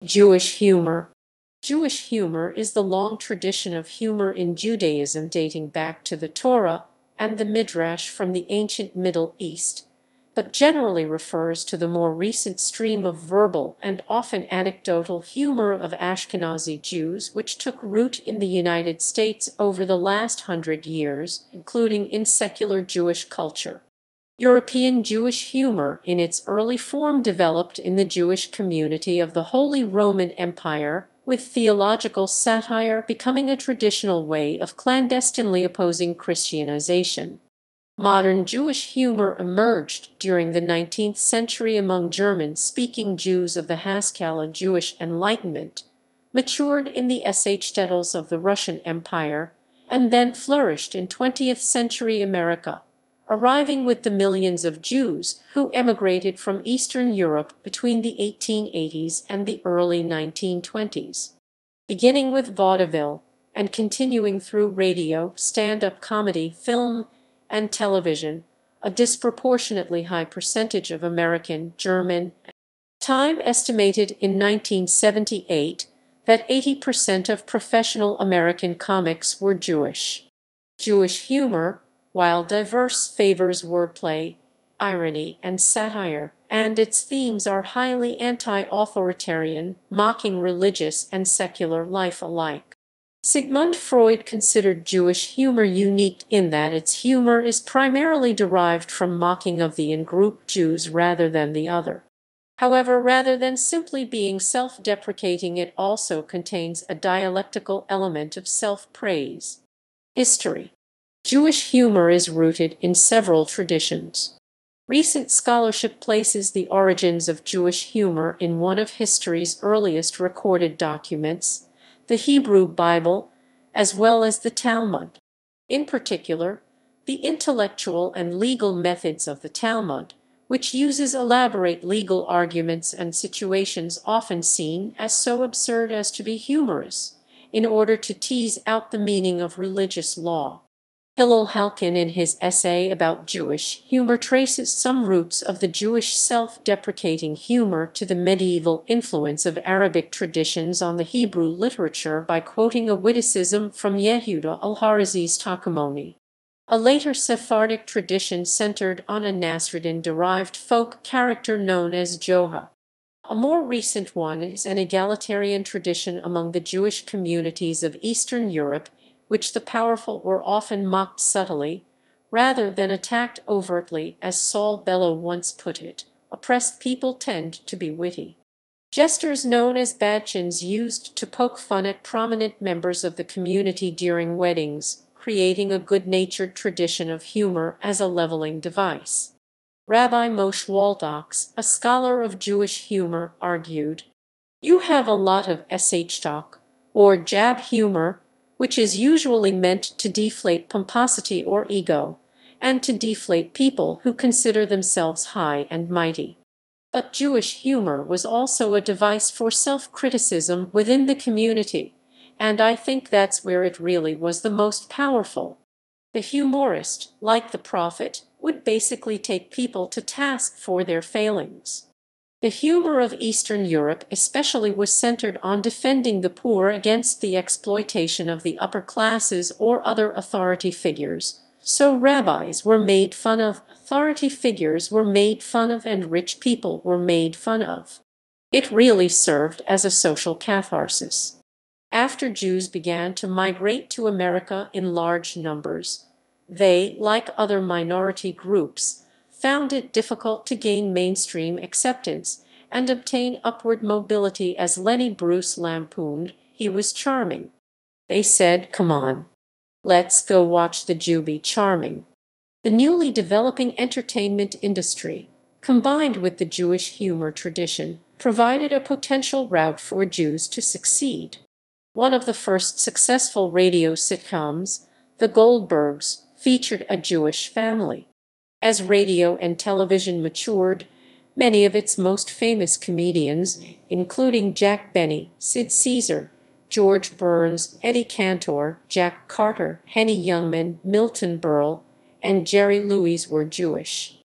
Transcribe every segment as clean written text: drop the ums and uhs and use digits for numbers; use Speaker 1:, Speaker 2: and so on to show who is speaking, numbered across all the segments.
Speaker 1: Jewish humor. Jewish humor is the long tradition of humor in Judaism dating back to the Torah and the Midrash from the ancient Middle East, but generally refers to the more recent stream of verbal and often anecdotal humor of Ashkenazi Jews, which took root in the United States over the last 100 years, including in secular Jewish culture. European Jewish humor in its early form developed in the Jewish community of the Holy Roman Empire, with theological satire becoming a traditional way of clandestinely opposing Christianization. Modern Jewish humor emerged during the 19th century among German-speaking Jews of the Haskalah Jewish Enlightenment, matured in the shtetls of the Russian Empire, and then flourished in 20th-century America, arriving with the millions of Jews who emigrated from Eastern Europe between the 1880s and the early 1920s. Beginning with vaudeville and continuing through radio, stand-up comedy, film, and television, a disproportionately high percentage of American, German, Time estimated in 1978 that 80% of professional American comics were Jewish. Jewish humor, while diverse, favors wordplay, irony, and satire, and its themes are highly anti-authoritarian, mocking religious and secular life alike. Sigmund Freud considered Jewish humor unique in that its humor is primarily derived from mocking of the in-group Jews rather than the other. However, rather than simply being self-deprecating, it also contains a dialectical element of self-praise. History. Jewish humor is rooted in several traditions. Recent scholarship places the origins of Jewish humor in one of history's earliest recorded documents, the Hebrew Bible, as well as the Talmud. In particular, the intellectual and legal methods of the Talmud, which uses elaborate legal arguments and situations often seen as so absurd as to be humorous, in order to tease out the meaning of religious law. Hillel Halkin, in his essay about Jewish humor, traces some roots of the Jewish self-deprecating humor to the medieval influence of Arabic traditions on the Hebrew literature by quoting a witticism from Yehuda al-Harazi's Takamoni. A later Sephardic tradition centered on a Nasreddin-derived folk character known as Joha. A more recent one is an egalitarian tradition among the Jewish communities of Eastern Europe, which the powerful were often mocked subtly, rather than attacked overtly, as Saul Bellow once put it. Oppressed people tend to be witty. Jesters known as badchins used to poke fun at prominent members of the community during weddings, creating a good-natured tradition of humor as a leveling device. Rabbi Moshe Waldox, a scholar of Jewish humor, argued, "You have a lot of sh talk, or jab humor, which is usually meant to deflate pomposity or ego, and to deflate people who consider themselves high and mighty." But Jewish humor was also a device for self-criticism within the community, and I think that's where it really was the most powerful. The humorist, like the prophet, would basically take people to task for their failings. The humor of Eastern Europe especially was centered on defending the poor against the exploitation of the upper classes or other authority figures. So rabbis were made fun of, authority figures were made fun of, and rich people were made fun of. It really served as a social catharsis. After Jews began to migrate to America in large numbers, they, like other minority groups, found it difficult to gain mainstream acceptance and obtain upward mobility. As Lenny Bruce lampooned, he was charming. They said, "Come on, let's go watch the Jew be charming." The newly developing entertainment industry, combined with the Jewish humor tradition, provided a potential route for Jews to succeed. One of the first successful radio sitcoms, The Goldbergs, featured a Jewish family. As radio and television matured, many of its most famous comedians, including Jack Benny, Sid Caesar, George Burns, Eddie Cantor, Jack Carter, Henny Youngman, Milton Berle, and Jerry Lewis, were Jewish.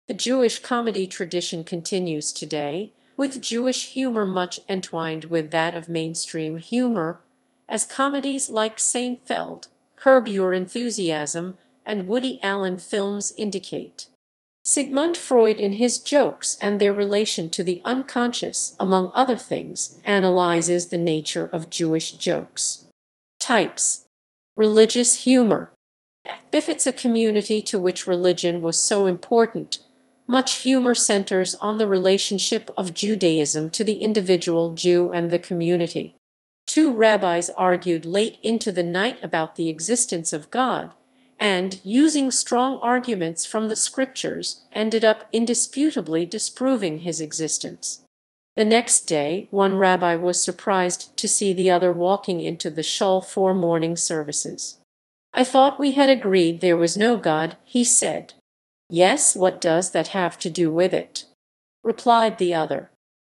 Speaker 1: The Jewish comedy tradition continues today, with Jewish humor much entwined with that of mainstream humor, as comedies like Seinfeld, Curb Your Enthusiasm, and Woody Allen films indicate. Sigmund Freud, in his jokes and their relation to the unconscious, among other things, analyzes the nature of Jewish jokes. Types. Religious humor. Befits a community to which religion was so important, much humor centers on the relationship of Judaism to the individual Jew and the community. Two rabbis argued late into the night about the existence of God, and, using strong arguments from the scriptures, ended up indisputably disproving his existence. The next day, one rabbi was surprised to see the other walking into the shul for morning services. "I thought we had agreed there was no God," he said. "Yes, what does that have to do with it?" replied the other.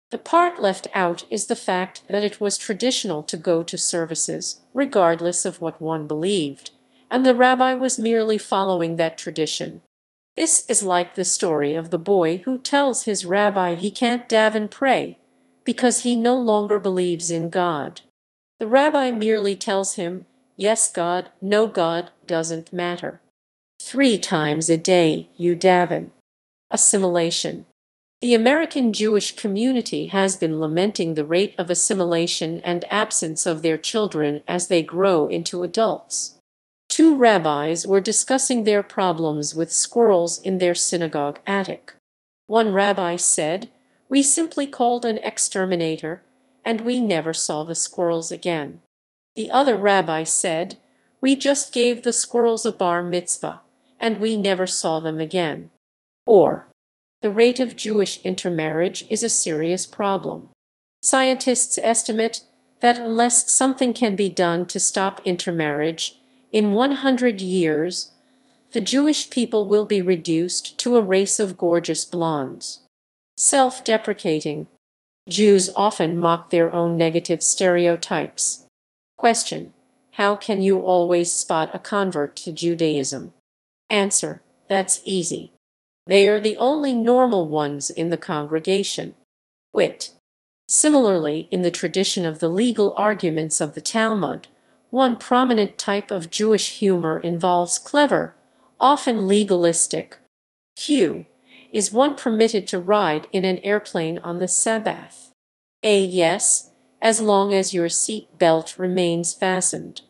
Speaker 1: The part left out is the fact that it was traditional to go to services, regardless of what one believed, and the rabbi was merely following that tradition. This is like the story of the boy who tells his rabbi he can't daven pray because he no longer believes in God. The rabbi merely tells him, yes God, no God, doesn't matter. 3 times a day you daven. Assimilation. The American Jewish community has been lamenting the rate of assimilation and absence of their children as they grow into adults. 2 rabbis were discussing their problems with squirrels in their synagogue attic. One rabbi said, "We simply called an exterminator, and we never saw the squirrels again." The other rabbi said, "We just gave the squirrels a bar mitzvah, and we never saw them again." Or, the rate of Jewish intermarriage is a serious problem. Scientists estimate that unless something can be done to stop intermarriage, in 100 years, the Jewish people will be reduced to a race of gorgeous blondes. Self-deprecating. Jews often mock their own negative stereotypes. Question: how can you always spot a convert to Judaism? Answer: that's easy. They are the only normal ones in the congregation. Wit. Similarly, in the tradition of the legal arguments of the Talmud, one prominent type of Jewish humor involves clever, often legalistic. Q. Is one permitted to ride in an airplane on the Sabbath? A. Yes, as long as your seat belt remains fastened.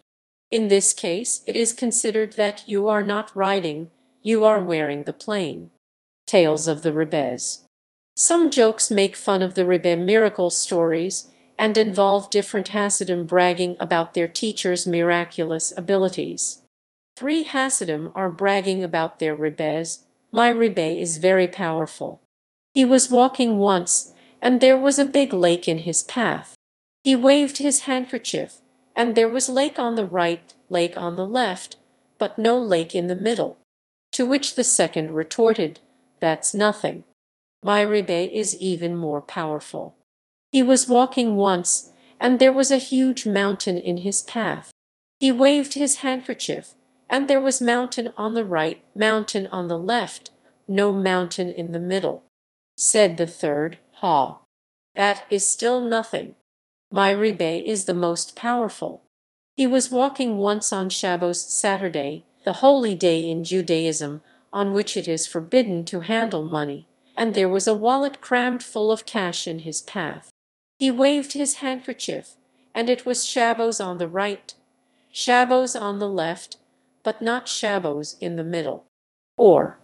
Speaker 1: In this case, it is considered that you are not riding, you are wearing the plane. Tales of the Rebbes. Some jokes make fun of the Rebbe miracle stories and involve different Hasidim bragging about their teacher's miraculous abilities. 3 Hasidim are bragging about their Rebbes. "My Rebbe is very powerful. He was walking once, and there was a big lake in his path. He waved his handkerchief, and there was lake on the right, lake on the left, but no lake in the middle." To which the second retorted, "That's nothing. My Rebbe is even more powerful. He was walking once, and there was a huge mountain in his path. He waved his handkerchief, and there was mountain on the right, mountain on the left, no mountain in the middle." Said the third, "Ha! That is still nothing. My Rebbe is the most powerful. He was walking once on Shabbos Saturday, the holy day in Judaism, on which it is forbidden to handle money, and there was a wallet crammed full of cash in his path. He waved his handkerchief, and it was Shabbos on the right, Shabbos on the left, but not Shabbos in the middle." Or,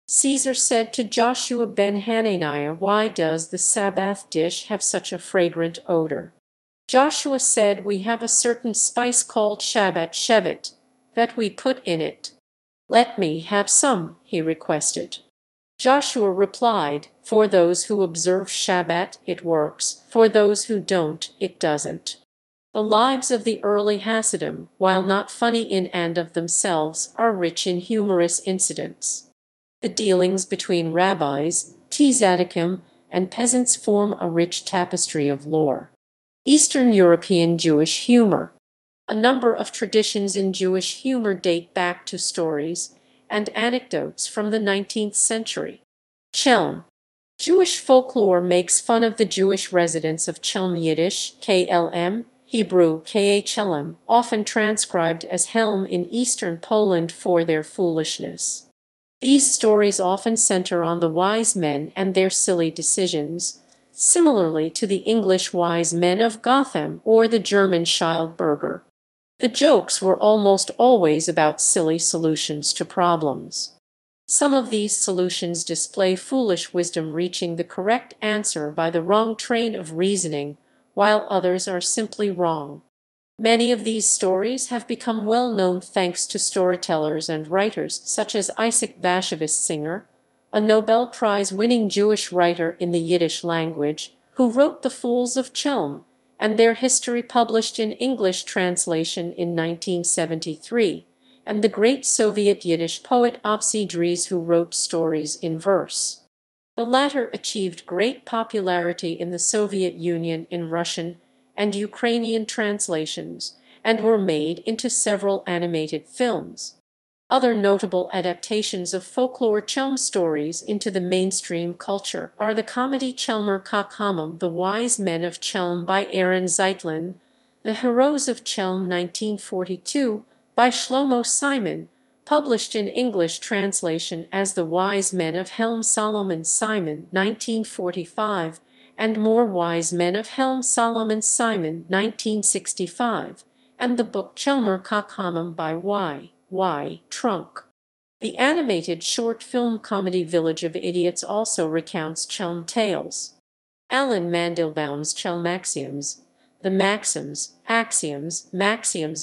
Speaker 1: Caesar said to Joshua ben Hananiah, "Why does the Sabbath dish have such a fragrant odor?" Joshua said, "We have a certain spice called Shabbat Shevet that we put in it." "Let me have some," he requested. Joshua replied, "For those who observe Shabbat, it works. For those who don't, it doesn't." The lives of the early Hasidim, while not funny in and of themselves, are rich in humorous incidents. The dealings between rabbis, tzaddikim, and peasants form a rich tapestry of lore. Eastern European Jewish humor. A number of traditions in Jewish humor date back to stories and anecdotes from the 19th century. Chelm. Jewish folklore makes fun of the Jewish residents of Chelm, Yiddish, KLM, Hebrew, KHLM, often transcribed as Helm in eastern Poland, for their foolishness. These stories often center on the wise men and their silly decisions, similarly to the English wise men of Gotham or the German Schildberger. The jokes were almost always about silly solutions to problems. Some of these solutions display foolish wisdom reaching the correct answer by the wrong train of reasoning, while others are simply wrong. Many of these stories have become well known thanks to storytellers and writers such as Isaac Bashevis Singer, a Nobel Prize-winning Jewish writer in the Yiddish language, who wrote The Fools of Chelm, and their history published in English translation in 1973, and the great Soviet Yiddish poet Opsy Dries, who wrote stories in verse. The latter achieved great popularity in the Soviet Union in Russian and Ukrainian translations, and were made into several animated films. Other notable adaptations of folklore Chelm stories into the mainstream culture are the comedy Chelmer Kakhamam, The Wise Men of Chelm by Aaron Zeitlin, The Heroes of Chelm 1942 by Shlomo Simon, published in English translation as The Wise Men of Helm Solomon Simon 1945, and More Wise Men of Helm Solomon Simon 1965, and the book Chelmer Kakhamam by Y. Trunk. The animated short film comedy Village of Idiots also recounts Chelm tales. Alan Mandelbaum's Chelm Axioms, The Maxioms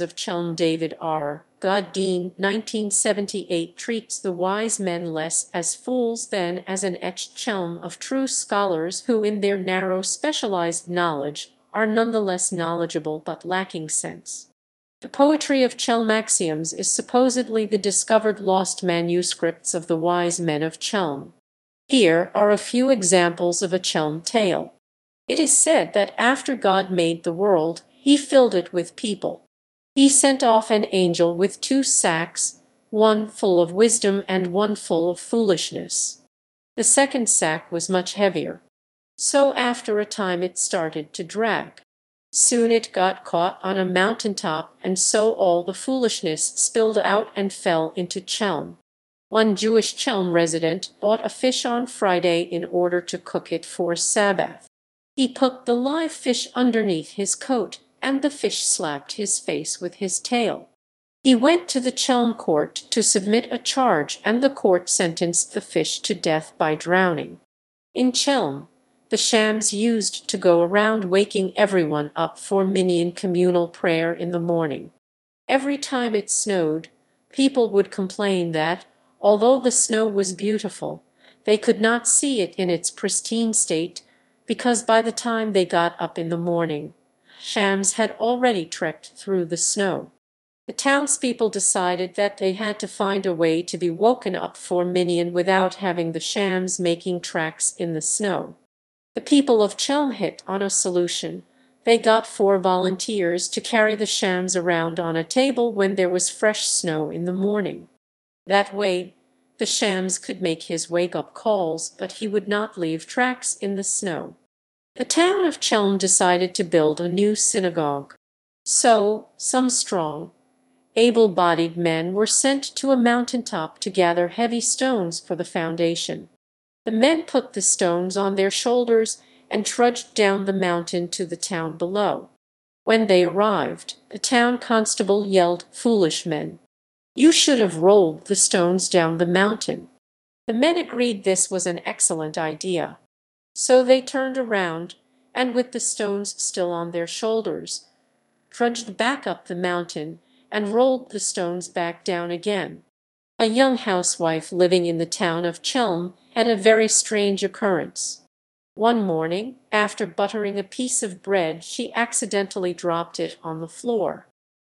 Speaker 1: of Chelm, David R. Godine, 1978, treats the wise men less as fools than as an etched Chelm of true scholars who, in their narrow specialized knowledge, are nonetheless knowledgeable but lacking sense. The poetry of Chelm Axioms is supposedly the discovered lost manuscripts of the wise men of Chelm. Here are a few examples of a Chelm tale. It is said that after God made the world, he filled it with people. He sent off an angel with 2 sacks, one full of wisdom and one full of foolishness. The second sack was much heavier. So after a time it started to drag. Soon it got caught on a mountaintop, and so all the foolishness spilled out and fell into Chelm. One Jewish Chelm resident bought a fish on Friday in order to cook it for Sabbath. He put the live fish underneath his coat, and the fish slapped his face with his tail. He went to the Chelm court to submit a charge, and the court sentenced the fish to death by drowning. In Chelm, the shams used to go around waking everyone up for minyan communal prayer in the morning. Every time it snowed, people would complain that, although the snow was beautiful, they could not see it in its pristine state, because by the time they got up in the morning, shams had already trekked through the snow. The townspeople decided that they had to find a way to be woken up for minyan without having the shams making tracks in the snow. The people of Chelm hit on a solution. They got 4 volunteers to carry the shams around on a table when there was fresh snow in the morning. That way, the shams could make his wake-up calls, but he would not leave tracks in the snow. The town of Chelm decided to build a new synagogue. So, some strong, able-bodied men were sent to a mountaintop to gather heavy stones for the foundation. The men put the stones on their shoulders and trudged down the mountain to the town below. When they arrived, the town constable yelled, "Foolish men! You should have rolled the stones down the mountain." The men agreed this was an excellent idea. So they turned around, and with the stones still on their shoulders, trudged back up the mountain and rolled the stones back down again. A young housewife living in the town of Chelm had a very strange occurrence. One morning, after buttering a piece of bread, she accidentally dropped it on the floor.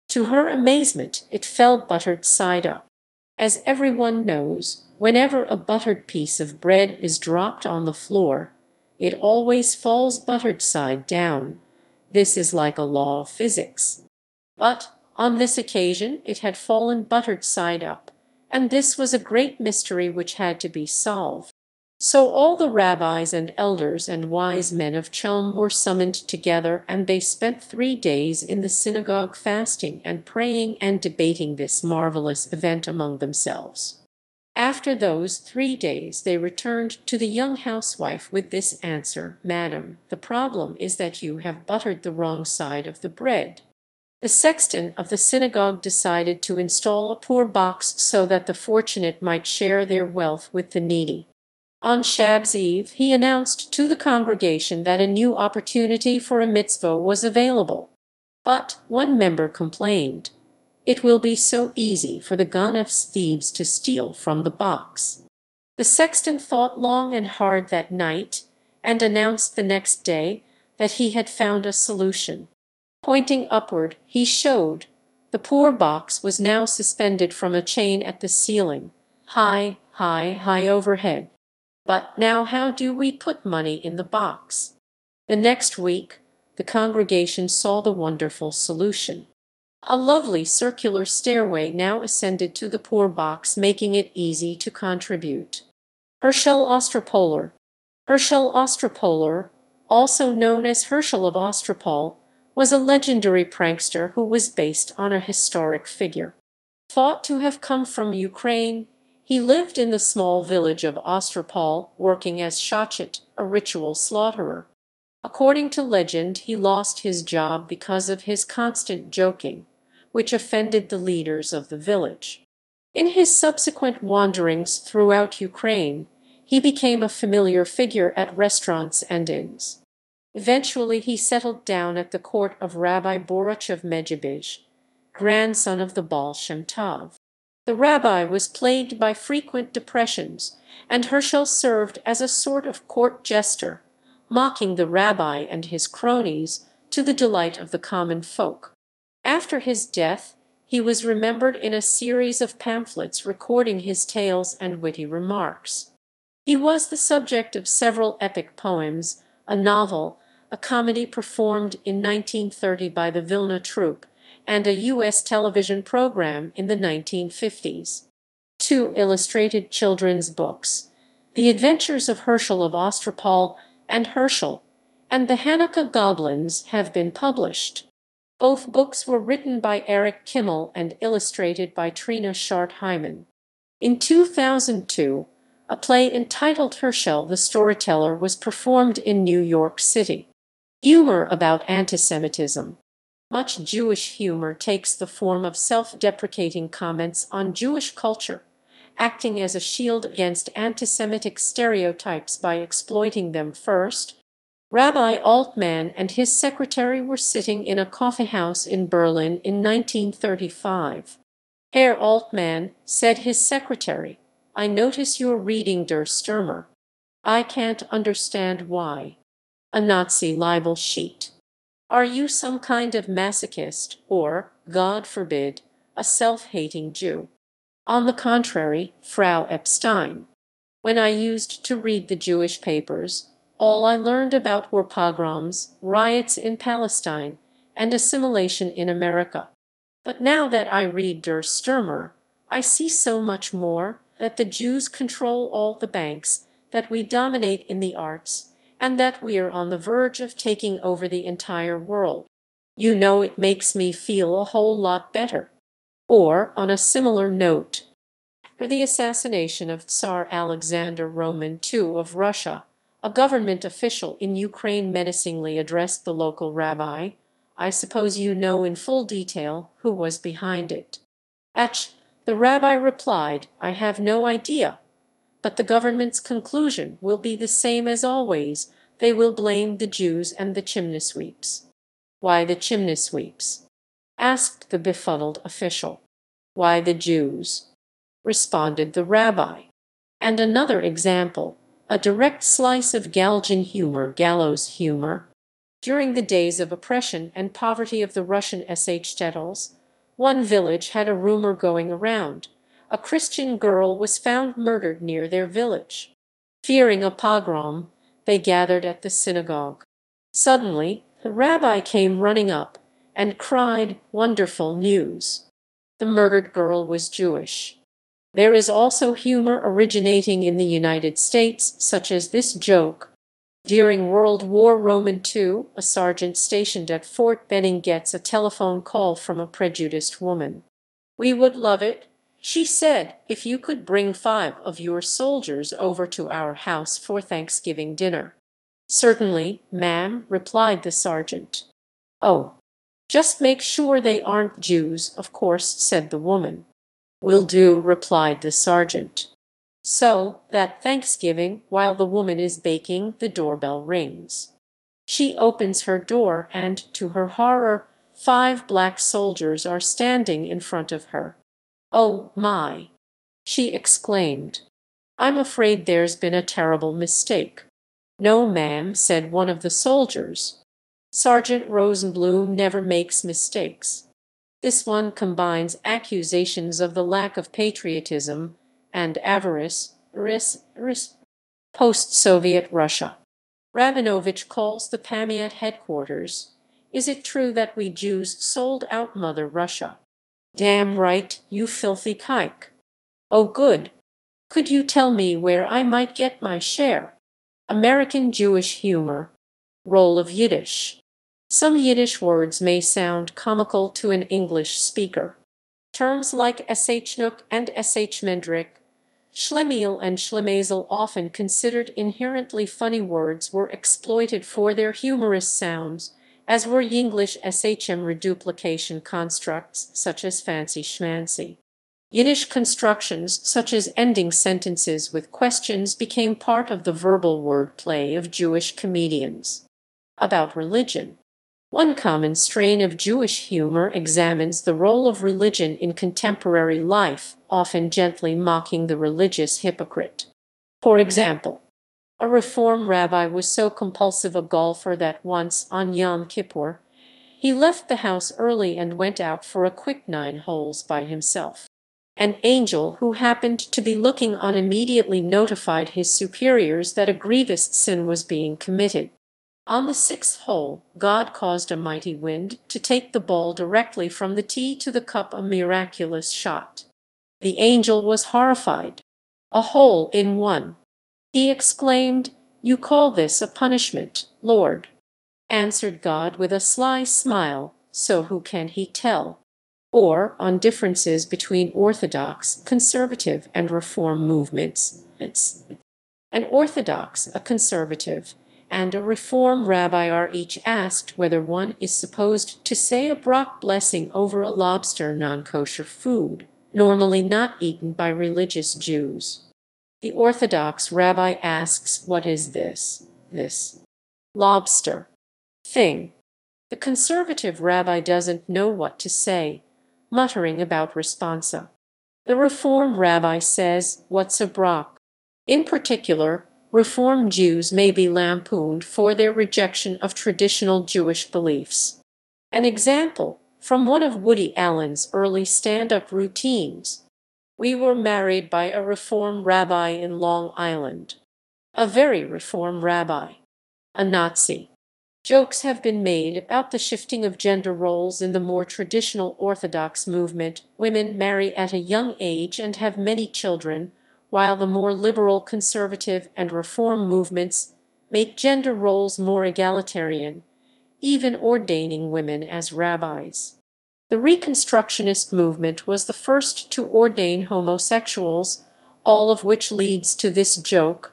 Speaker 1: To her amazement, it fell buttered side up. As everyone knows, whenever a buttered piece of bread is dropped on the floor, it always falls buttered side down. This is like a law of physics. But on this occasion it had fallen buttered side up, and this was a great mystery which had to be solved. So all the rabbis and elders and wise men of Chelm were summoned together, and they spent 3 days in the synagogue fasting and praying and debating this marvelous event among themselves. After those 3 days they returned to the young housewife with this answer: "Madam, the problem is that you have buttered the wrong side of the bread." The sexton of the synagogue decided to install a poor box so that the fortunate might share their wealth with the needy. On Shabbos Eve, he announced to the congregation that a new opportunity for a mitzvah was available. But one member complained, "It will be so easy for the ganef's thieves to steal from the box." The sexton thought long and hard that night, and announced the next day that he had found a solution. Pointing upward, he showed the poor box was now suspended from a chain at the ceiling, high, high, high overhead. "But now how do we put money in the box?" The next week the congregation saw the wonderful solution. A lovely circular stairway now ascended to the poor box, making it easy to contribute. Herschel Ostropoler, also known as Herschel of Ostropol, was a legendary prankster who was based on a historic figure. Thought to have come from Ukraine, he lived in the small village of Ostropol, working as shochet, a ritual slaughterer. According to legend, he lost his job because of his constant joking, which offended the leaders of the village. In his subsequent wanderings throughout Ukraine, he became a familiar figure at restaurants and inns. Eventually he settled down at the court of Rabbi Boruch of Medzhibizh, grandson of the Baal Shem Tov. The rabbi was plagued by frequent depressions, and Herschel served as a sort of court jester, mocking the rabbi and his cronies to the delight of the common folk. After his death, he was remembered in a series of pamphlets recording his tales and witty remarks. He was the subject of several epic poems, a novel, a comedy performed in 1930 by the Vilna Troupe, and a U.S. television program in the 1950s. 2 illustrated children's books, The Adventures of Herschel of Ostropol and Herschel, and The Hanukkah Goblins, have been published. Both books were written by Eric Kimmel and illustrated by Trina Schart-Hyman. In 2002, a play entitled Herschel the Storyteller was performed in New York City. Humor about anti-Semitism. Much Jewish humor takes the form of self-deprecating comments on Jewish culture, acting as a shield against anti-Semitic stereotypes by exploiting them. First, Rabbi Altman and his secretary were sitting in a coffeehouse in Berlin in 1935. "Herr Altman," said his secretary, "I notice you're reading Der Stürmer. I can't understand why. A Nazi libel sheet. Are you some kind of masochist or, God forbid, a self-hating Jew?" "On the contrary, Frau Epstein. When I used to read the Jewish papers, all I learned about were pogroms, riots in Palestine, and assimilation in America. But now that I read Der Stürmer, I see so much more, that the Jews control all the banks, that we dominate in the arts, and that we are on the verge of taking over the entire world. You know, it makes me feel a whole lot better." Or, on a similar note, after the assassination of Tsar Alexander Roman II of Russia, a government official in Ukraine menacingly addressed the local rabbi. "I suppose you know in full detail who was behind it." The rabbi replied, "I have no idea. But the government's conclusion will be the same as always. They will blame the Jews and the chimney sweeps." "Why the chimney sweeps?" asked the befuddled official. "Why the Jews?" responded the rabbi. And another example, a direct slice of Galgian humor, gallows humor. During the days of oppression and poverty of the Russian shtetls, one village had a rumor going around. A Christian girl was found murdered near their village. Fearing a pogrom, they gathered at the synagogue. Suddenly, the rabbi came running up and cried, "Wonderful news! The murdered girl was Jewish." There is also humor originating in the United States, such as this joke. During World War II, a sergeant stationed at Fort Benning gets a telephone call from a prejudiced woman. "We would love it," she said, "if you could bring 5 of your soldiers over to our house for Thanksgiving dinner." "Certainly, ma'am," replied the sergeant. "Oh, just make sure they aren't Jews, of course," said the woman. "Will do," replied the sergeant. So, that Thanksgiving, while the woman is baking, the doorbell rings. She opens her door and, to her horror, 5 black soldiers are standing in front of her. "Oh, my!" she exclaimed. "I'm afraid there's been a terrible mistake." "No, ma'am," said one of the soldiers. "Sergeant Rosenblum never makes mistakes. This one combines accusations of the lack of patriotism and avarice, post-Soviet Russia." Rabinovich calls the Pamiat headquarters. "Is it true that we Jews sold out Mother Russia?" "Damn right, you filthy kike." "Oh, good. Could you tell me where I might get my share?" American Jewish humor. Role of Yiddish. Some Yiddish words may sound comical to an English speaker. Terms like Shnuk and Shmendrik, Schlemiel and Schlemazel, often considered inherently funny words, were exploited for their humorous sounds, as were Yinglish Shm reduplication constructs such as fancy schmancy. Yiddish constructions such as ending sentences with questions became part of the verbal wordplay of Jewish comedians. About religion. One common strain of Jewish humor examines the role of religion in contemporary life, often gently mocking the religious hypocrite. For example, a Reform rabbi was so compulsive a golfer that once, on Yom Kippur, he left the house early and went out for a quick 9 holes by himself. An angel who happened to be looking on immediately notified his superiors that a grievous sin was being committed. On the 6th hole, God caused a mighty wind to take the ball directly from the tee to the cup, a miraculous shot. The angel was horrified. "A hole in one," he exclaimed. "You call this a punishment, Lord?" Answered God with a sly smile, "So who can he tell?" Or on differences between Orthodox, conservative, and Reform movements. An Orthodox, a conservative, and a Reform rabbi are each asked whether one is supposed to say a brach blessing over a lobster, non-kosher food, normally not eaten by religious Jews. The Orthodox rabbi asks, "What is this lobster thing?" The conservative rabbi doesn't know what to say, muttering about responsa. The Reform rabbi says, "What's a brach?" In particular, Reform Jews may be lampooned for their rejection of traditional Jewish beliefs. An example from one of Woody Allen's early stand-up routines. "We were married by a Reform rabbi in Long Island. A very Reform rabbi. A Nazi." Jokes have been made about the shifting of gender roles in the more traditional Orthodox movement. Women marry at a young age and have many children, while the more liberal conservative and Reform movements make gender roles more egalitarian, even ordaining women as rabbis. The Reconstructionist movement was the first to ordain homosexuals, all of which leads to this joke.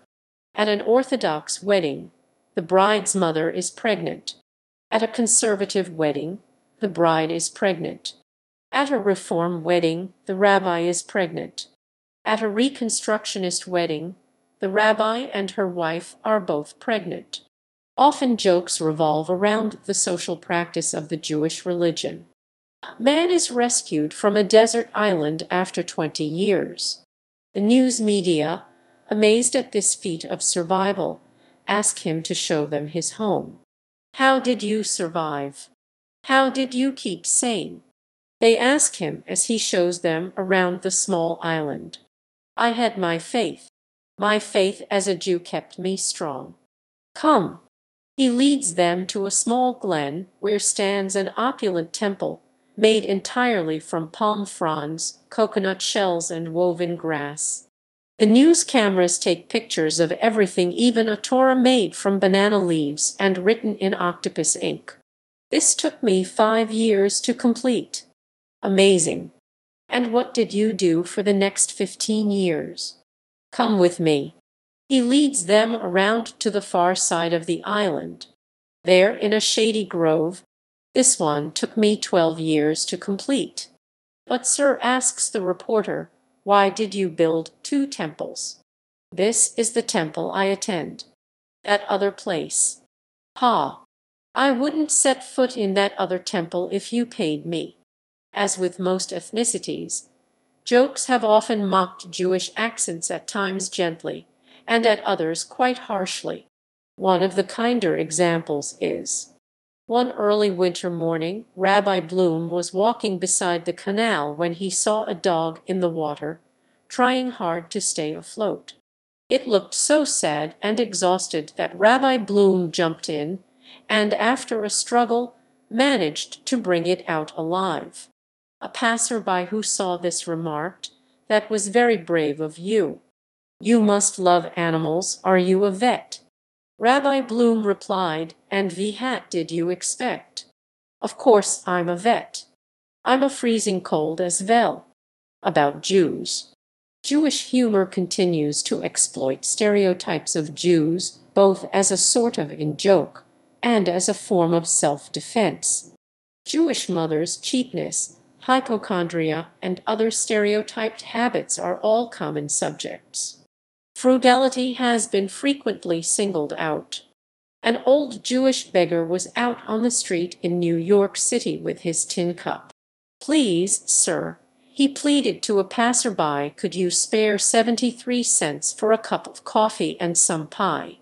Speaker 1: At an Orthodox wedding, the bride's mother is pregnant. At a conservative wedding, the bride is pregnant. At a Reform wedding, the rabbi is pregnant. At a Reconstructionist wedding, the rabbi and her wife are both pregnant. Often jokes revolve around the social practice of the Jewish religion. Man is rescued from a desert island after 20 years. The news media, amazed at this feat of survival, ask him to show them his home. "How did you survive? How did you keep sane?" They ask him as he shows them around the small island. "I had my faith. My faith as a Jew kept me strong. Come." He leads them to a small glen where stands an opulent temple, made entirely from palm fronds, coconut shells, and woven grass. The news cameras take pictures of everything, even a Torah made from banana leaves and written in octopus ink. This took me 5 years to complete. Amazing. And what did you do for the next 15 years? Come with me. He leads them around to the far side of the island. There, in a shady grove, this one took me 12 years to complete. But sir, asks the reporter, why did you build 2 temples? This is the temple I attend. That other place. Ha! I wouldn't set foot in that other temple if you paid me. As with most ethnicities, jokes have often mocked Jewish accents, at times gently, and at others quite harshly. One of the kinder examples is: one early winter morning, Rabbi Bloom was walking beside the canal when he saw a dog in the water, trying hard to stay afloat. It looked so sad and exhausted that Rabbi Bloom jumped in, and after a struggle, managed to bring it out alive. A passerby who saw this remarked, "That was very brave of you. You must love animals. Are you a vet?" Rabbi Bloom replied, "And what did you expect? Of course I'm a vet. I'm a freezing cold as well." About Jews. Jewish humor continues to exploit stereotypes of Jews, both as a sort of in-joke and as a form of self-defense. Jewish mothers' cheapness, hypochondria, and other stereotyped habits are all common subjects. Frugality has been frequently singled out. An old Jewish beggar was out on the street in New York City with his tin cup. "Please, sir," he pleaded to a passerby, "could you spare 73 cents for a cup of coffee and some pie?"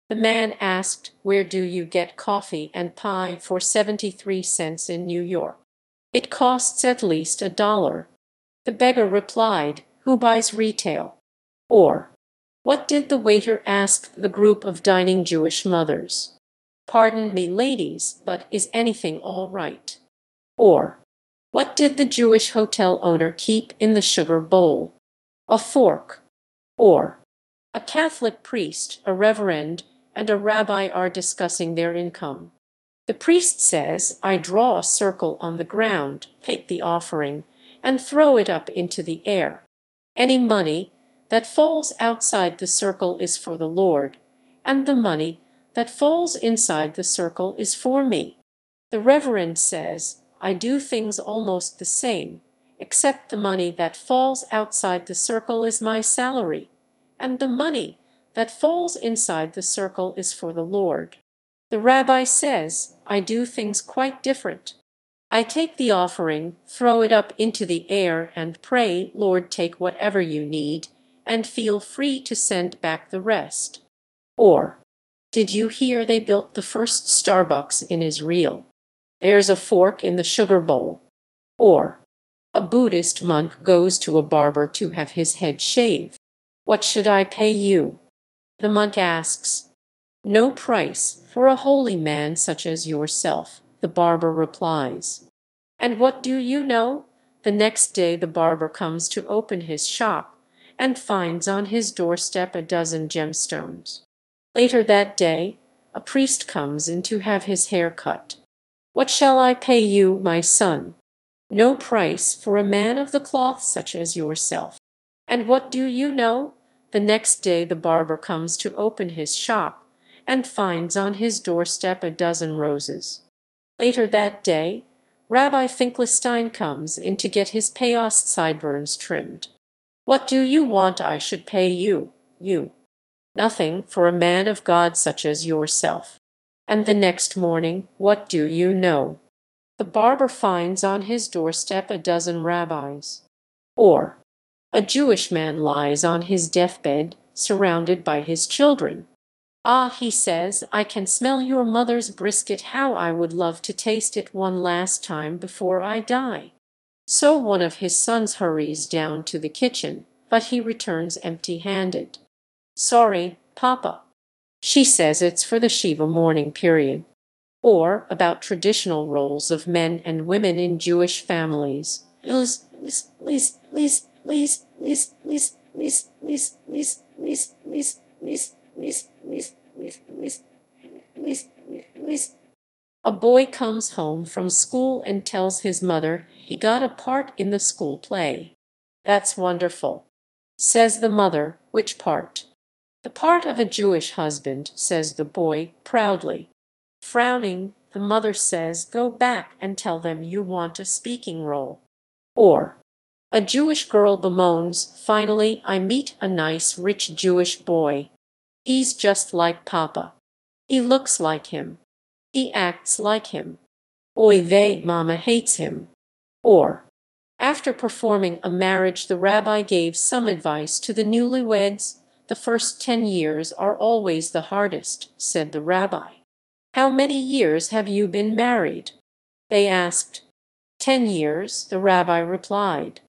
Speaker 1: The man asked, "Where do you get coffee and pie for 73 cents in New York? It costs at least $1. The beggar replied, "Who buys retail?" Or, what did the waiter ask the group of dining Jewish mothers? "Pardon me, ladies, but is anything all right?" Or, what did the Jewish hotel owner keep in the sugar bowl? A fork. Or, a Catholic priest, a reverend, and a rabbi are discussing their income. The priest says, "I draw a circle on the ground, take the offering, and throw it up into the air. Any money that falls outside the circle is for the Lord, and the money that falls inside the circle is for me." The reverend says, "I do things almost the same, except the money that falls outside the circle is my salary, and the money that falls inside the circle is for the Lord." The rabbi says, "I do things quite different. I take the offering, throw it up into the air, and pray, 'Lord, take whatever you need, and feel free to send back the rest.'" Or, did you hear they built the first Starbucks in Israel? There's a fork in the sugar bowl. Or, a Buddhist monk goes to a barber to have his head shaved. "What should I pay you?" The monk asks. "No price for a holy man such as yourself," the barber replies. And what do you know? The next day the barber comes to open his shop and finds on his doorstep a dozen gemstones. Later that day, a priest comes in to have his hair cut. "What shall I pay you, my son?" "No price for a man of the cloth such as yourself." And what do you know? The next day the barber comes to open his shop and finds on his doorstep a dozen roses. Later that day, Rabbi Finkelstein comes in to get his payos sideburns trimmed. "What do you want I should pay you, you?" "Nothing for a man of God such as yourself." And the next morning, what do you know? The barber finds on his doorstep a dozen rabbis. Or, a Jewish man lies on his deathbed, surrounded by his children. "Ah," he says, "I can smell your mother's brisket. How I would love to taste it one last time before I die." So one of his sons hurries down to the kitchen, but he returns empty-handed. "Sorry, Papa." She says it's for the Shiva mourning period. or about traditional roles of men and women in Jewish families. A boy comes home from school and tells his mother he got a part in the school play. "That's wonderful," says the mother. "Which part?" "The part of a Jewish husband," says the boy proudly. Frowning, the mother says, "Go back and tell them you want a speaking role." Or, a Jewish girl bemoans, "Finally, I meet a nice, rich Jewish boy. He's just like Papa. He looks like him. He acts like him. Oy vey, Mama hates him." Or, after performing a marriage, the rabbi gave some advice to the newlyweds. "The first 10 years are always the hardest," said the rabbi. "How many years have you been married?" they asked. 10 years, the rabbi replied.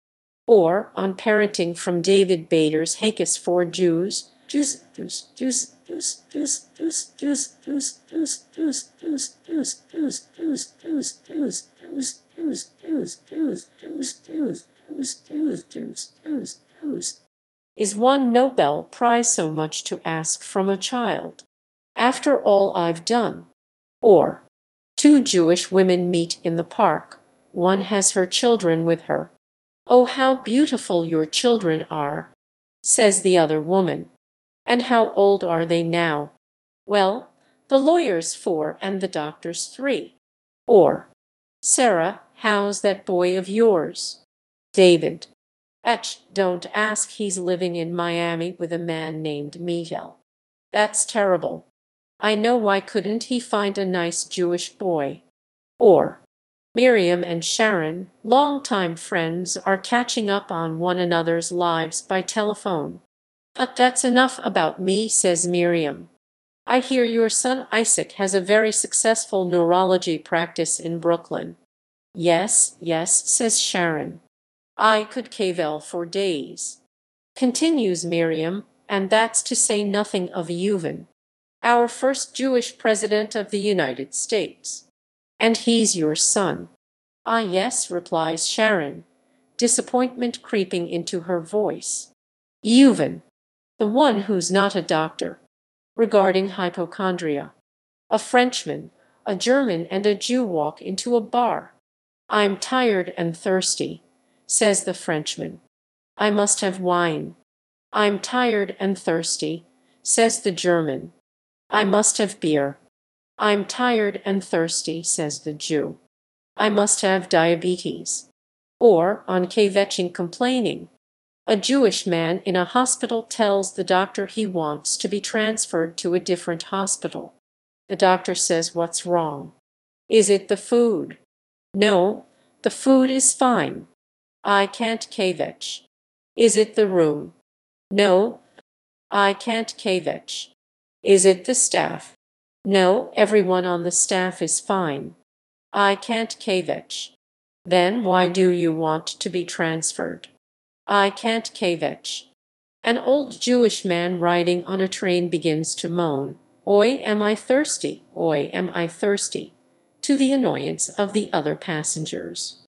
Speaker 1: Or, on parenting from David Bader's Hakis for Jews, is one Nobel Prize so much to ask from a child? After all I've done. Or, two Jewish women meet in the park. One has her children with her. "Oh, how beautiful your children are," says the other woman. "And how old are they now?" "Well, the lawyer's 4 and the doctor's 3. Or, "Sarah, how's that boy of yours?" "David. Ach, don't ask, he's living in Miami with a man named Miguel." "That's terrible. I know, why couldn't he find a nice Jewish boy?" Or, Miriam and Sharon, longtime friends, are catching up on one another's lives by telephone. "But that's enough about me," says Miriam. "I hear your son Isaac has a very successful neurology practice in Brooklyn." "Yes, yes," says Sharon. "I could cavell for days." Continues Miriam, "and that's to say nothing of Yeuven, our first Jewish president of the United States. And he's your son." "Ah, yes," replies Sharon, disappointment creeping into her voice. "Yeuven, the one who's not a doctor." Regarding hypochondria, a Frenchman, a German, and a Jew walk into a bar. "I'm tired and thirsty," says the Frenchman. "I must have wine." "I'm tired and thirsty," says the German. "I must have beer." "I'm tired and thirsty," says the Jew. "I must have diabetes." Or, on kvetching complaining, a Jewish man in a hospital tells the doctor he wants to be transferred to a different hospital. The doctor says, "What's wrong?" "Is it the food?" "No, the food is fine. I can't kvetch." "Is it the room?" "No, I can't kvetch." "Is it the staff?" "No, everyone on the staff is fine. I can't kvetch." "Then why do you want to be transferred?" "I can't kvetch." An old Jewish man riding on a train begins to moan, "Oi, am I thirsty, oi, am I thirsty," to the annoyance of the other passengers.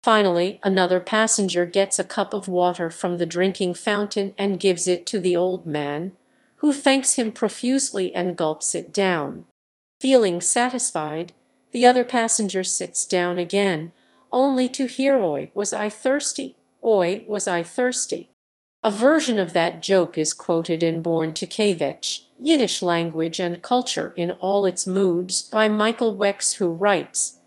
Speaker 1: Finally, another passenger gets a cup of water from the drinking fountain and gives it to the old man, who thanks him profusely and gulps it down. Feeling satisfied, the other passenger sits down again, only to hear, "Oi, was I thirsty? Oi, was I thirsty?" A version of that joke is quoted in Born to Kvetch, Yiddish Language and Culture in All Its Moods by Michael Wex, who writes,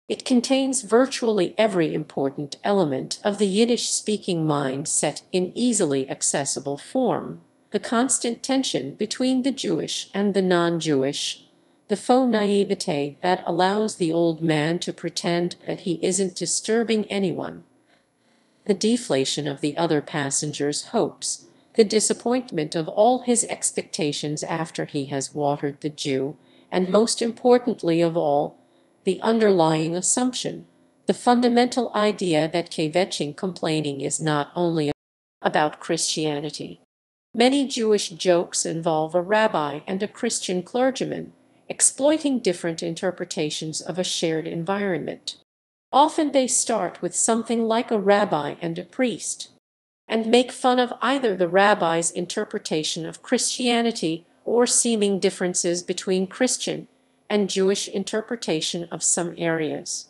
Speaker 1: "It contains virtually every important element of the Yiddish-speaking mind set in easily accessible form: the constant tension between the Jewish and the non-Jewish, the faux naivete that allows the old man to pretend that he isn't disturbing anyone, the deflation of the other passenger's hopes, the disappointment of all his expectations after he has watered the Jew, and most importantly of all, the underlying assumption, the fundamental idea that kvetching complaining is not only about Christianity. Many Jewish jokes involve a rabbi and a Christian clergyman, exploiting different interpretations of a shared environment. Often they start with something like a rabbi and a priest, and make fun of either the rabbi's interpretation of Christianity or seeming differences between Christian and Jewish interpretation of some areas.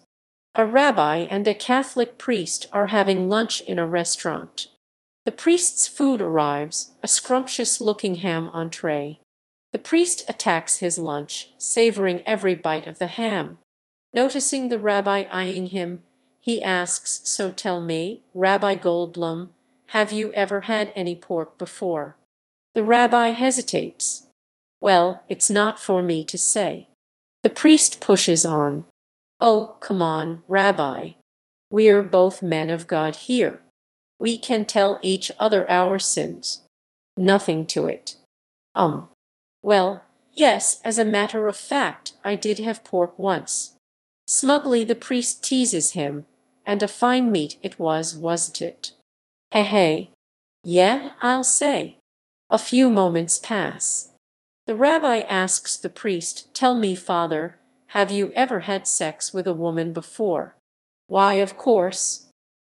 Speaker 1: A rabbi and a Catholic priest are having lunch in a restaurant. The priest's food arrives, a scrumptious-looking ham entree. The priest attacks his lunch, savoring every bite of the ham. Noticing the rabbi eyeing him, he asks, "So tell me, Rabbi Goldblum, have you ever had any pork before?" The rabbi hesitates. "Well, it's not for me to say." The priest pushes on. "Oh, come on, Rabbi. We're both men of God here. We can tell each other our sins. Nothing to it." Well, yes, as a matter of fact, I did have pork once." Smugly the priest teases him, "And a fine meat it was, wasn't it?" "Hey, hey. Yeah, I'll say." A few moments pass. The rabbi asks the priest, "Tell me, Father, have you ever had sex with a woman before?" "Why, of course.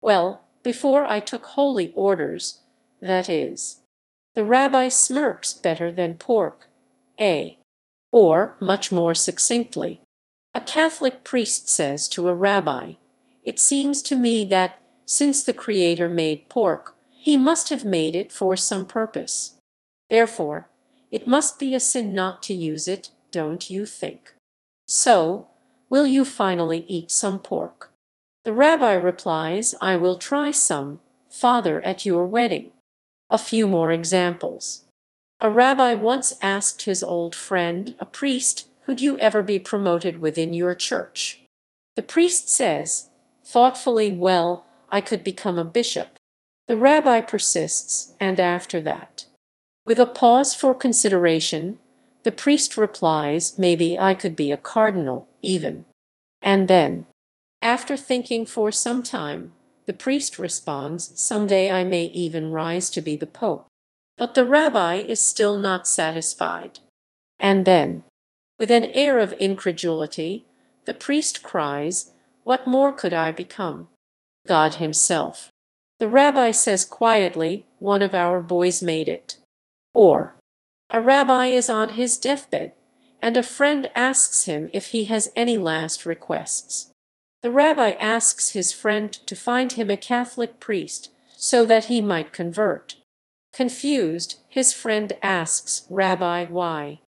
Speaker 1: Well, before I took holy orders, that is." The rabbi smirks. "Better than pork, eh?" Or, much more succinctly, a Catholic priest says to a rabbi, "It seems to me that, since the Creator made pork, he must have made it for some purpose. Therefore, it must be a sin not to use it, don't you think? So, will you finally eat some pork?" The rabbi replies, "I will try some, Father, at your wedding." A few more examples. A rabbi once asked his old friend, a priest, "Could you ever be promoted within your church?" The priest says, thoughtfully, "Well, I could become a bishop." The rabbi persists, "And after that?" With a pause for consideration, the priest replies, "Maybe I could be a cardinal, even." And then, after thinking for some time, the priest responds, "Someday I may even rise to be the pope." But the rabbi is still not satisfied. And then, with an air of incredulity, the priest cries, "What more could I become?" God himself. The rabbi says quietly, "One of our boys made it." Or, a rabbi is on his deathbed, and a friend asks him if he has any last requests. The rabbi asks his friend to find him a Catholic priest so that he might convert. Confused, his friend asks, "Rabbi, why?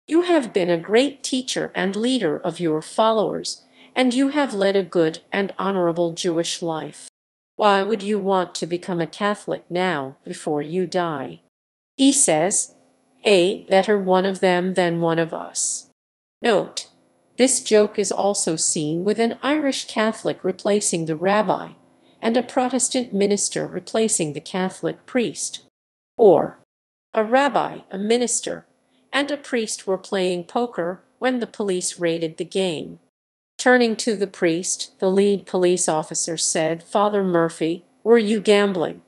Speaker 1: You have been a great teacher and leader of your followers, and you have led a good and honorable Jewish life. Why would you want to become a Catholic now, before you die?" He says, "Better one of them than one of us." Note: this joke is also seen with an Irish Catholic replacing the rabbi, and a Protestant minister replacing the Catholic priest. Or, a rabbi, a minister, and a priest were playing poker when the police raided the game. Turning to the priest, the lead police officer said, "Father Murphy, were you gambling?"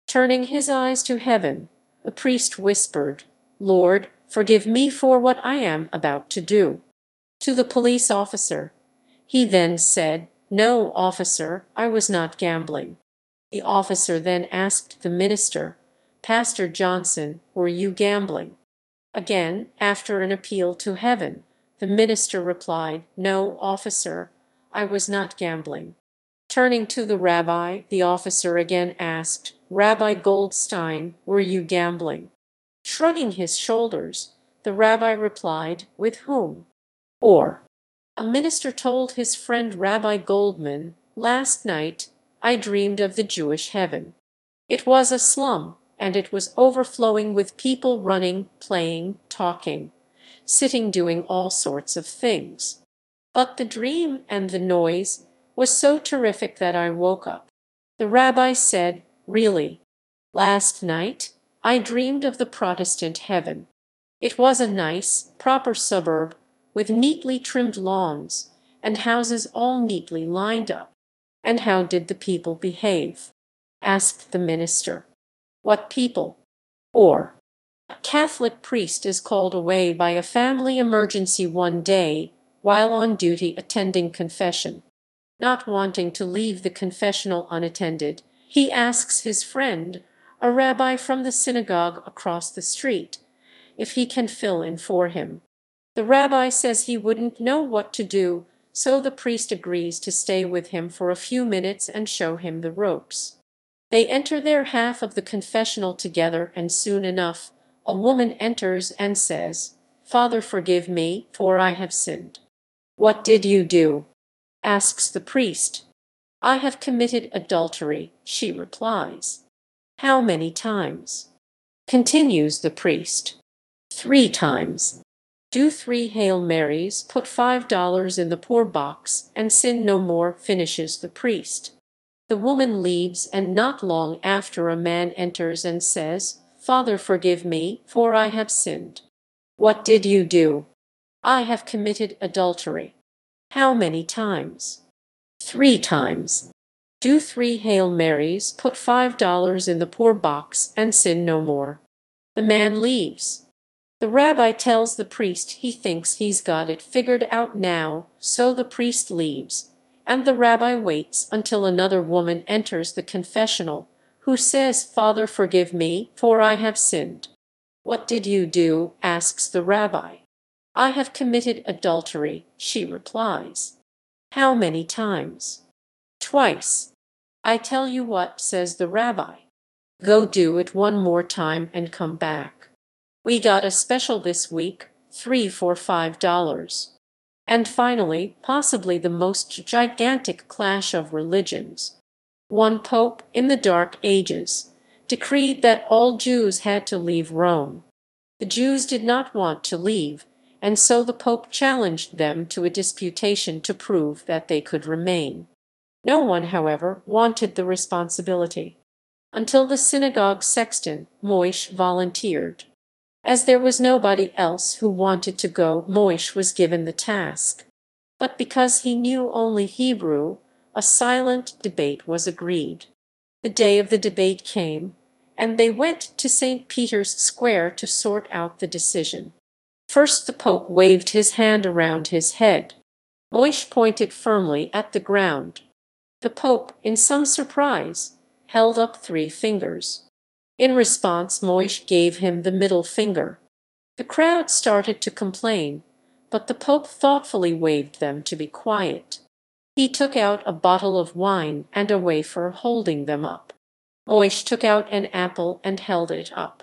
Speaker 1: Turning his eyes to heaven, the priest whispered, "Lord, forgive me for what I am about to do." To the police officer, he then said, "No, officer, I was not gambling." The officer then asked the minister, "Pastor Johnson, were you gambling?" Again, after an appeal to heaven, the minister replied, "No, officer, I was not gambling." Turning to the rabbi, the officer again asked, "Rabbi Goldstein, were you gambling?" Shrugging his shoulders, the rabbi replied, "With whom?" Or, a minister told his friend Rabbi Goldman, "Last night, I dreamed of the Jewish heaven. It was a slum, and it was overflowing with people running, playing, talking, sitting, doing all sorts of things. But the dream and the noise was so terrific that I woke up." The rabbi said, "Really? Last night, I dreamed of the Protestant heaven. It was a nice, proper suburb, with neatly trimmed lawns, and houses all neatly lined up." "And how did the people behave?" asked the minister. "What people?" Or, A Catholic priest is called away by a family emergency one day while on duty attending confession. Not wanting to leave the confessional unattended, he asks his friend, a rabbi from the synagogue across the street, if he can fill in for him. The rabbi says he wouldn't know what to do, so the priest agrees to stay with him for a few minutes and show him the ropes. They enter their half of the confessional together, and soon enough, a woman enters and says, "Father, forgive me, for I have sinned." "What did you do?" asks the priest. "I have committed adultery," she replies. "How many times?" continues the priest. "3 times. Do 3 Hail Marys, put $5 in the poor box, and sin no more," finishes the priest. The woman leaves, and not long after a man enters and says, "Father, forgive me, for I have sinned." "What did you do?" "I have committed adultery." "How many times?" "3 times. Do 3 Hail Marys, put $5 in the poor box, and sin no more." The man leaves. The rabbi tells the priest he thinks he's got it figured out now, so the priest leaves, and the rabbi waits until another woman enters the confessional, who says, "Father, forgive me, for I have sinned." "What did you do?" asks the rabbi. "I have committed adultery," she replies. "How many times?" "Twice." "I tell you what," says the rabbi. "Go do it one more time and come back. We got a special this week, 3 for $5. And finally, possibly the most gigantic clash of religions. One pope, in the Dark Ages, decreed that all Jews had to leave Rome. The Jews did not want to leave, and so the pope challenged them to a disputation to prove that they could remain. No one, however, wanted the responsibility, until the synagogue sexton, Moish, volunteered. As there was nobody else who wanted to go, Moish was given the task. But because he knew only Hebrew, a silent debate was agreed. The day of the debate came, and they went to St. Peter's Square to sort out the decision. First the Pope waved his hand around his head. Moish pointed firmly at the ground. The Pope, in some surprise, held up 3 fingers. In response, Moish gave him the middle finger. The crowd started to complain, but the Pope thoughtfully waved them to be quiet. He took out a bottle of wine and a wafer, holding them up. Moish took out an apple and held it up.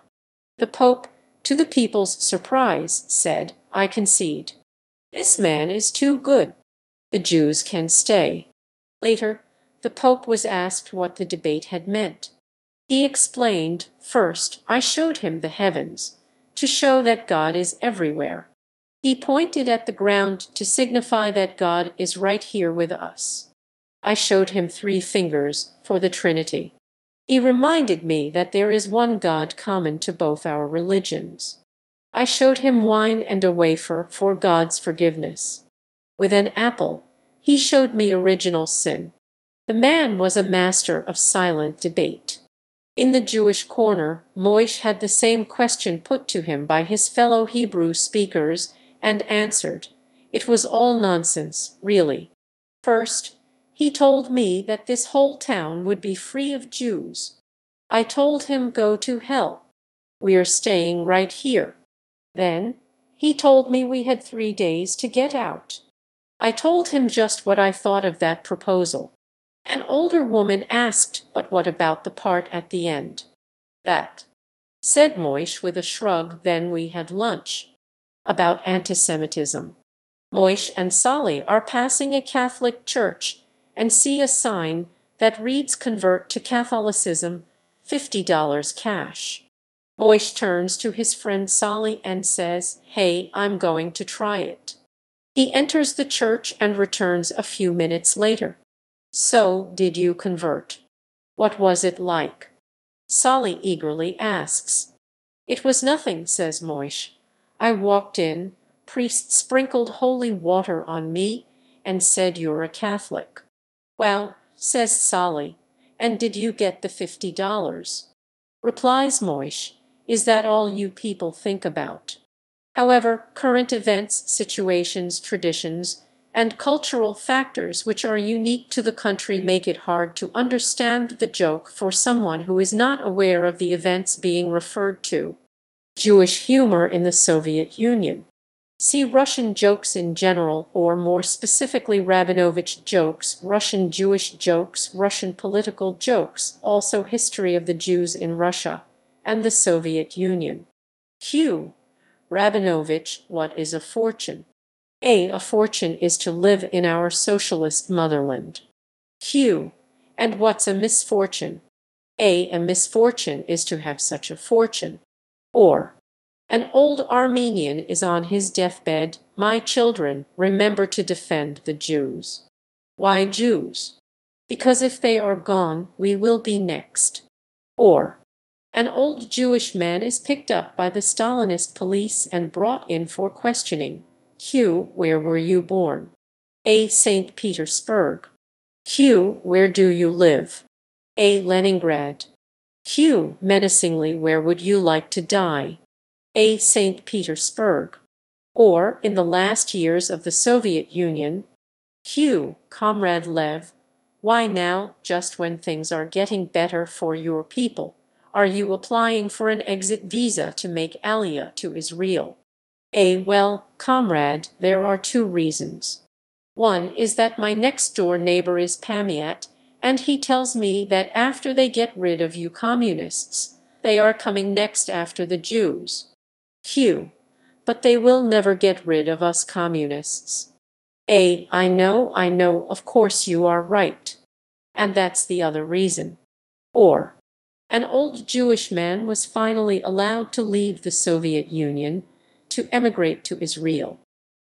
Speaker 1: The Pope, to the people's surprise, said, "I concede. This man is too good. The Jews can stay." Later, the Pope was asked what the debate had meant. He explained, "First, I showed him the heavens, to show that God is everywhere. He pointed at the ground to signify that God is right here with us. I showed him 3 fingers for the Trinity. He reminded me that there is one God common to both our religions. I showed him wine and a wafer for God's forgiveness. With an apple, he showed me original sin." The man was a master of silent debate. In the Jewish corner, Moish had the same question put to him by his fellow Hebrew speakers, and answered, "It was all nonsense, really. First, he told me that this whole town would be free of Jews. I told him, go to hell. We're staying right here. Then, he told me we had 3 days to get out. I told him just what I thought of that proposal. An older woman asked, 'But what about the part at the end?' 'That,' said Moish with a shrug. Then we had lunch. About anti-Semitism. Moish and Sally are passing a Catholic church and see a sign that reads 'Convert to Catholicism, $50 cash.' Moish turns to his friend Sally and says, 'Hey, I'm going to try it.' He enters the church and returns a few minutes later. 'So, did you convert? What was it like?' Sally eagerly asks. 'It was nothing,' says Moish. 'I walked in, priest sprinkled holy water on me, and said, "You're a Catholic." "Well,' says Sally, 'and did you get the $50? Replies Moish, Is that all you people think about? However, current events, situations, traditions, and cultural factors which are unique to the country make it hard to understand the joke for someone who is not aware of the events being referred to. Jewish humor in the Soviet Union. See Russian jokes in general, or more specifically Rabinovich jokes, Russian Jewish jokes, Russian political jokes, also history of the Jews in Russia and the Soviet Union. Q. Rabinovich, what is a fortune? A fortune is to live in our socialist motherland. Q. And what's a misfortune? A misfortune is to have such a fortune. Or, an old Armenian is on his deathbed. My children, remember to defend the Jews. Why Jews? Because if they are gone, we will be next. Or, an old Jewish man is picked up by the Stalinist police and brought in for questioning. Q. Where were you born? A. St. Petersburg. Q. Where do you live? A. Leningrad. Q. Menacingly, where would you like to die? A. St. Petersburg. Or, in the last years of the Soviet Union. Q. Comrade Lev, why now, just when things are getting better for your people, are you applying for an exit visa to make Aliyah to Israel? A. Well, comrade, there are two reasons. One is that my next-door neighbor is Pamiat, and he tells me that after they get rid of you communists, they are coming next after the Jews. Q. But they will never get rid of us communists. A. I know, of course you are right. And that's the other reason. Or, an old Jewish man was finally allowed to leave the Soviet Union to emigrate to Israel.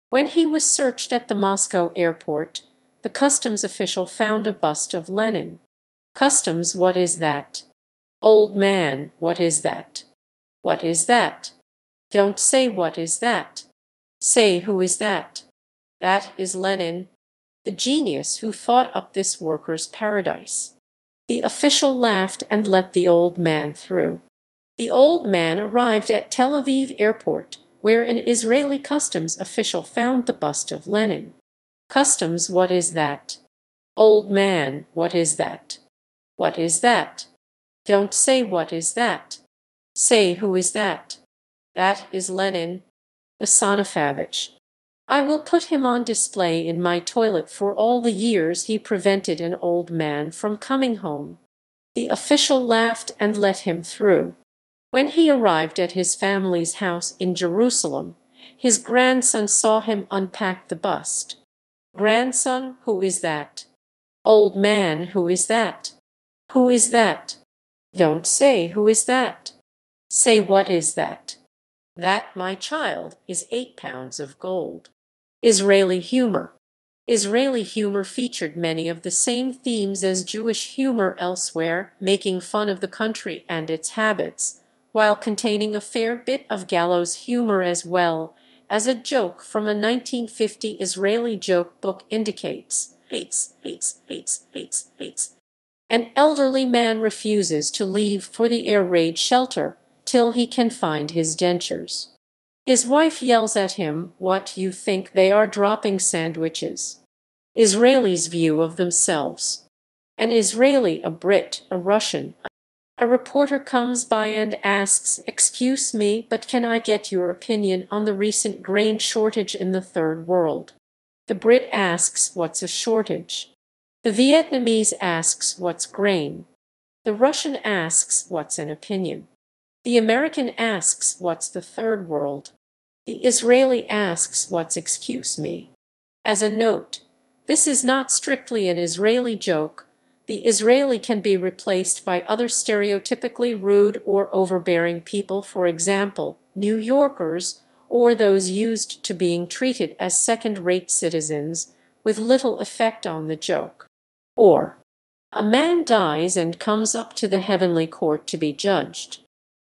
Speaker 1: When he was searched at the Moscow airport, the customs official found a bust of Lenin. Customs, what is that? Old man, what is that? What is that? Don't say what is that. Say who is that? That is Lenin, the genius who thought up this workers' paradise. The official laughed and let the old man through. The old man arrived at Tel Aviv airport, where an Israeli customs official found the bust of Lenin. Customs, what is that? Old man, what is that? What is that? Don't say what is that. Say who is that? That is Lenin, the Sanafavich. I will put him on display in my toilet for all the years he prevented an old man from coming home. The official laughed and let him through. When he arrived at his family's house in Jerusalem, his grandson saw him unpack the bust. Grandson, who is that? Old man, who is that? Who is that? Don't say who is that. Say what is that? That, my child, is 8 pounds of gold. Israeli humor. Israeli humor featured many of the same themes as Jewish humor elsewhere, making fun of the country and its habits, while containing a fair bit of gallows humor as well, as a joke from a 1950 Israeli joke book indicates. An elderly man refuses to leave for the air raid shelter till he can find his dentures. His wife yells at him, "What, you think they are dropping sandwiches?" Israelis' view of themselves. An Israeli, a Brit, a Russian. A reporter comes by and asks, "Excuse me, but can I get your opinion on the recent grain shortage in the Third World?" The Brit asks, "What's a shortage?" The Vietnamese asks, "What's grain?" The Russian asks, "What's an opinion?" The American asks, "What's the Third World?" The Israeli asks, "What's excuse me?" As a note, this is not strictly an Israeli joke. The Israeli can be replaced by other stereotypically rude or overbearing people, for example, New Yorkers, or those used to being treated as second-rate citizens, with little effect on the joke. Or, a man dies and comes up to the heavenly court to be judged.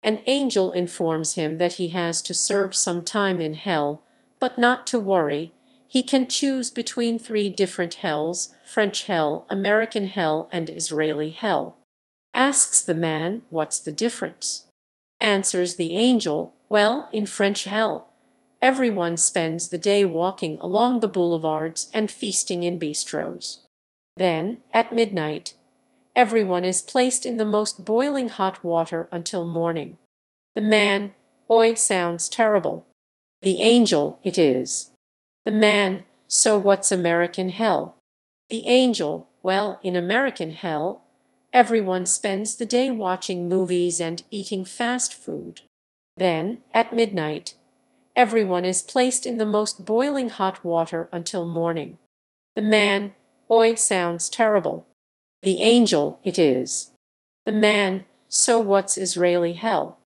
Speaker 1: An angel informs him that he has to serve some time in hell, but not to worry. He can choose between 3 different hells: French hell, American hell, and Israeli hell. Asks the man, "What's the difference?" Answers the angel, well, in French hell, everyone spends the day walking along the boulevards and feasting in bistros. Then, at midnight, everyone is placed in the most boiling hot water until morning. The man, oi, sounds terrible. The angel, it is. The man, so what's American hell? The angel, well, in American hell, everyone spends the day watching movies and eating fast food. Then, at midnight, everyone is placed in the most boiling hot water until morning. The man, oi, sounds terrible. The angel, it is. The man, so what's Israeli hell?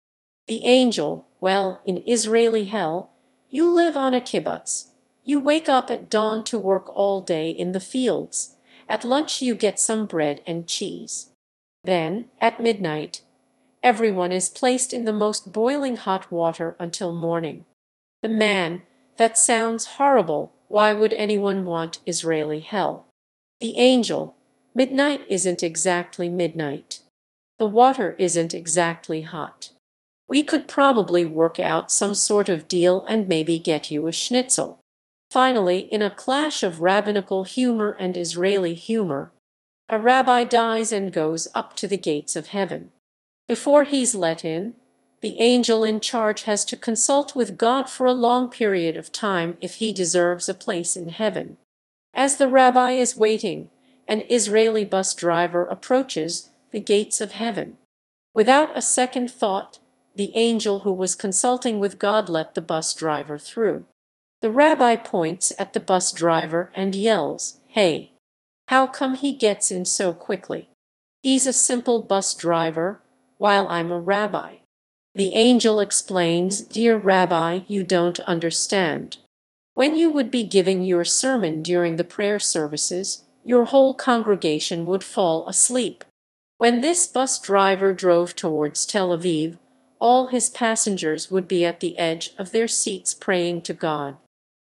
Speaker 1: The angel, well, in Israeli hell, you live on a kibbutz. You wake up at dawn to work all day in the fields. At lunch you get some bread and cheese. Then, at midnight, everyone is placed in the most boiling hot water until morning. The man, that sounds horrible. Why would anyone want Israeli hell? The angel, midnight isn't exactly midnight. The water isn't exactly hot. We could probably work out some sort of deal and maybe get you a schnitzel. Finally, in a clash of rabbinical humor and Israeli humor, a rabbi dies and goes up to the gates of heaven. Before he's let in, the angel in charge has to consult with God for a long period of time if he deserves a place in heaven. As the rabbi is waiting, an Israeli bus driver approaches the gates of heaven. Without a second thought, the angel who was consulting with God let the bus driver through. The rabbi points at the bus driver and yells, "Hey, how come he gets in so quickly? He's a simple bus driver, while I'm a rabbi." The angel explains, "Dear rabbi, you don't understand. When you would be giving your sermon during the prayer services, your whole congregation would fall asleep. When this bus driver drove towards Tel Aviv, all his passengers would be at the edge of their seats praying to God.